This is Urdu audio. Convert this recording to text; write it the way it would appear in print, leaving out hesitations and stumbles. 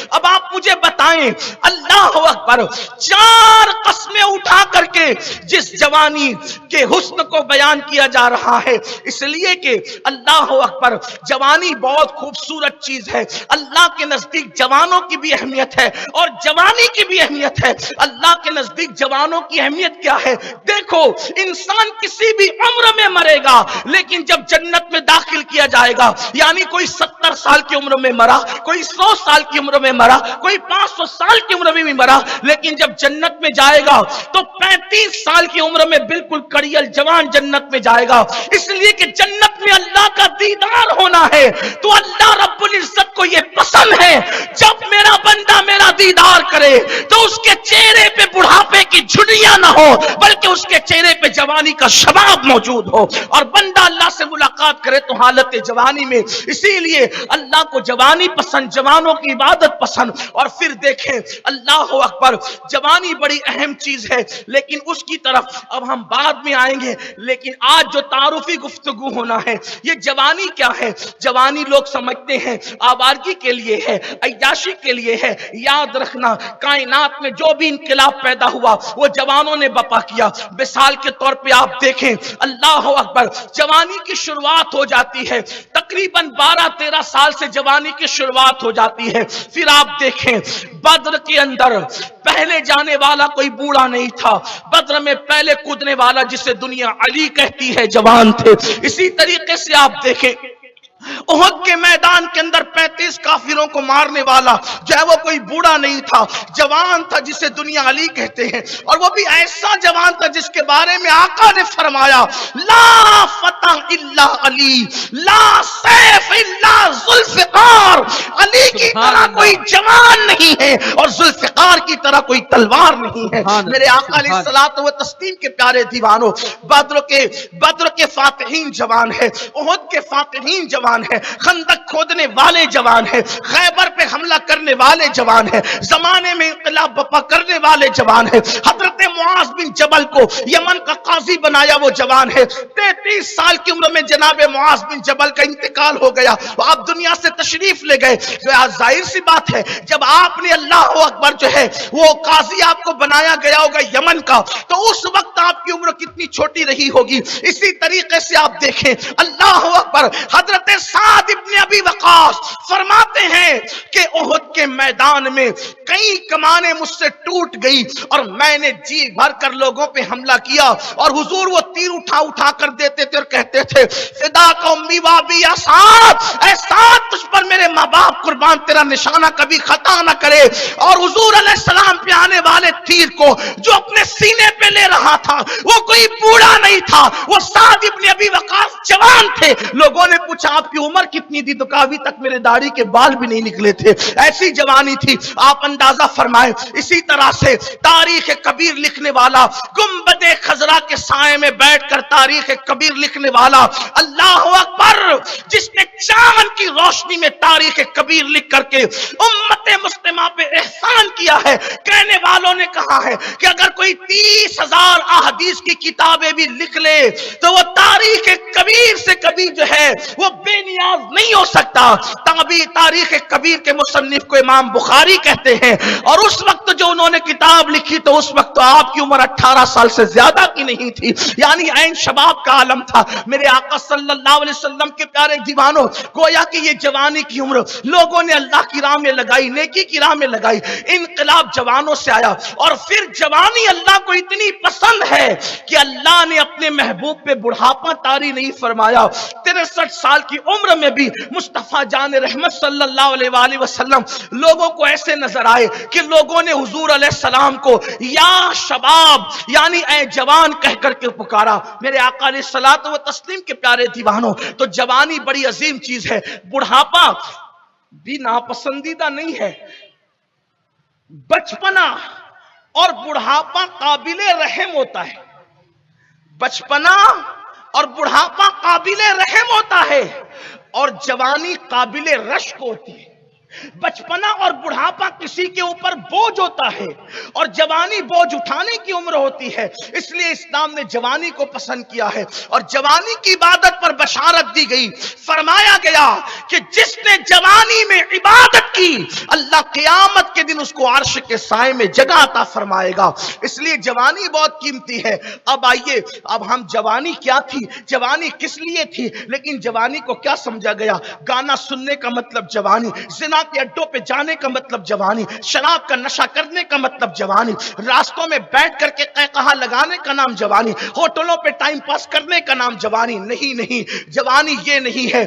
اب آپ مجھے بتائیں، اللہ اکبر، 4 قسمیں اٹھا کر کے جس جوانی کے حسن کو بیان کیا جا رہا ہے، اس لیے کہ اللہ اکبر، جوانی بہت خوبصورت چیز ہے۔ اللہ کے نزدیک جوانوں کی بھی اہمیت ہے اور جوانی کی بھی اہمیت ہے۔ اللہ کے نزدیک جوانوں کی اہمیت کیا ہے؟ دیکھو، انسان کسی بھی عمر میں مرے گا، لیکن جب جنت میں داخل کیا جائے گا، یعنی کوئی 70 سال کی عمر میں مرا، کوئی 100 سال کی عمر میں مرا، کوئی 500 سال کی عمر میں بھی مرا، لیکن جب جنت میں جائے گا تو 35 سال کی عمر میں بالکل کڑیل جوان جنت میں جائے گا۔ اس لیے کہ جنت میں اللہ کا دیدار ہونا ہے، تو اللہ رب العزت کو یہ پسند ہے جب میرا بندہ میرا دیدار کرے تو اس کے چہرے پہ بڑھاپے کی جھریاں نہ ہو، بلکہ اس کے چہرے پہ جوانی کا شباب موجود ہو، اور بندہ اللہ سے ملاقات کرے تو حالت جوانی میں۔ اسی لیے اللہ کو جوانی پسند، جوانوں کی عبادت پسند۔ اور پھر دیکھیں، اللہ اکبر، جوانی بڑی اہم چیز ہے، لیکن اس کی طرف اب ہم بعد میں آئیں گے۔ لیکن آج جو تعارفی گفتگو ہونا ہے، یہ جوانی کیا ہے؟ جوانی لوگ سمجھتے ہیں آوارگی کے لیے ہے، عیاشی کے لیے ہے۔ یاد رکھنا، کائنات میں جو بھی انقلاب پیدا ہوا وہ جوانوں نے بپا کیا۔ مثال کے طور پہ آپ دیکھیں، اللہ اکبر، جوانی کی شروعات ہو جاتی ہے تقریباً 12-13 سال سے جوانی کی شروعات ہو جاتی ہے۔ پھر آپ دیکھیں، بدر کے اندر پہلے جانے والا کوئی بوڑھا نہیں تھا، بدر میں پہلے کودنے والا جسے دنیا علی کہتی ہے جوان تھے۔ اسی طریقے سے آپ دیکھیں، احد کے میدان کے اندر 35 کافروں کو مارنے والا جو ہے وہ کوئی بوڑھا نہیں تھا، جوان تھا جسے دنیا علی کہتے ہیں، اور وہ بھی ایسا جوان تھا جس کے بارے میں آقا نے فرمایا، لا فتح الا علی، لا سیف الا ذوالفقار، علی کی طرح کوئی جوان نہیں ہے اور ذوالفقار کی طرح کوئی تلوار نہیں ہے۔ میرے آقا علیہ الصلوۃ والتسلیم کے پیارے دیوانوں، بدر کے فاتحین جوان ہے، احد کے فاتحین جوان ہے، خندق کھودنے والے جوان ہیں، خیبر پہ حملہ کرنے والے جوان ہیں، زمانے میں انقلاب بپا کرنے والے جوان ہیں۔ حضرت معاذ بن جبل کو یمن کا قاضی بنایا وہ جوان ہے۔ 33 سال کی عمر میں جناب معاذ بن جبل کا انتقال ہو گیا، آپ دنیا سے تشریف لے گئے۔ ظاہر سی بات ہے، جب آپ نے اللہ اکبر جو ہے وہ قاضی آپ کو بنایا گیا ہوگا یمن کا، تو اس وقت آپ کی عمر کتنی چھوٹی رہی ہوگی۔ اسی طریقے سے آپ دیکھیں، اللہ اکبر، حضرت سعد ابن ابی وقاص فرماتے ہیں کہ احد کے میدان میں کئی کمانیں مجھ سے ٹوٹ گئی اور میں نے جی بھر کر لوگوں پہ حملہ کیا، اور حضور وہ تیر اٹھا کر دیتے تھے اور کہتے تھے، فدا کا امی وابی یا سعد، اے سعد تجھ پر میرے ماں باپ قربان، تیرا نشانہ کبھی خطا نہ کرے۔ اور حضور علیہ السلام پہ آنے والے تیر کو جو اپنے سینے پہ لے رہا تھا وہ کوئی بوڑھا نہیں تھا، وہ سعد ابن ابی وقاص جوان تھے۔ لوگوں نے پوچھا آپ کی عمر کتنی تھی؟ تو کہا ابھی تک میرے داڑھی کے بال بھی نہیں نکلے تھے، ایسی جوانی تھی۔ آپ اندازہ فرمائیں، اسی طرح سے تاریخ کبیر لکھنے والا، گنبد خضرا کے سائے میں بیٹھ کر تاریخ کبیر لکھنے والا، اللہ اکبر، جس نے چاند کی روشنی میں تاریخ کبیر لکھ کر کے امت مسلمہ پہ احسان کیا ہے، کہنے والوں نے کہا ہے کہ اگر کوئی 30,000 احادیث کی کتابیں بھی لکھ لے تو وہ تاریخ کبیر سے کبھی جو ہے وہ بے نیاز نہیں ہو سکتا۔ تاریخ کبیر کے مصنف کو امام بخاری کہتے ہیں، اور اس وقت جو انہوں نے کتاب لکھی تو اس وقت تو آپ کی عمر 18 سال سے زیادہ کی نہیں تھی، یعنی عین شباب کا عالم تھا۔ میرے آقا صلی اللہ علیہ وسلم کے پیارے دیوانوں، گویا کہ یہ جوانی کی عمر لوگوں نے اللہ کی راہ میں لگائی، نیکی کی راہ میں لگائی، انقلاب جوانوں سے آیا۔ اور پھر جوانی اللہ کو اتنی پسند ہے کہ اللہ نے اپنے محبوب پہ بڑھاپا طاری نہیں فرمایا۔ 63 سال کی عمر میں بھی مصطفیٰ جان رحمت صلی اللہ علیہ وآلہ وسلم لوگوں کو ایسے نظر آئے کہ لوگوں نے حضور علیہ السلام کو یا شباب، یعنی اے جوان کہہ کر کے پکارا۔ میرے آقا علیہ الصلوۃ والتسلیم کے پیارے دیوانوں، تو جوانی بڑی عظیم چیز ہے۔ بڑھاپا بھی ناپسندیدہ نہیں ہے، بچپنا اور بڑھاپا قابل رحم ہوتا ہے، بچپنا اور بڑھاپا قابل رحم ہوتا ہے، اور جوانی قابل رشک ہوتی ہے۔ بچپنا اور بڑھاپا کسی کے اوپر بوجھ ہوتا ہے اور جوانی بوجھ اٹھانے کی عمر ہوتی ہے، اس لیے اسلام نے جوانی کو پسند کیا ہے اور جوانی کی عبادت پر بشارت دی گئی۔ فرمایا گیا کہ جس نے جوانی میں عبادت کی اللہ قیامت کے دن اس کو عرش کے سائے میں جگہ عطا فرمائے گا، اس لیے جوانی بہت قیمتی ہے۔ اب آئیے، اب ہم جوانی کیا تھی، جوانی کس لیے تھی، لیکن جوانی کو کیا سمجھا گیا؟ گانا سننے کا مطلب جوانی، زنا کے اڈوں پہ جانے کا مطلب جوانی، شراب کا نشہ کرنے کا مطلب جوانی، راستوں میں بیٹھ کر کے قہقہا لگانے کا نام جوانی، ہوٹلوں پہ ٹائم پاس کرنے کا نام جوانی۔ نہیں نہیں، جوانی یہ نہیں ہے۔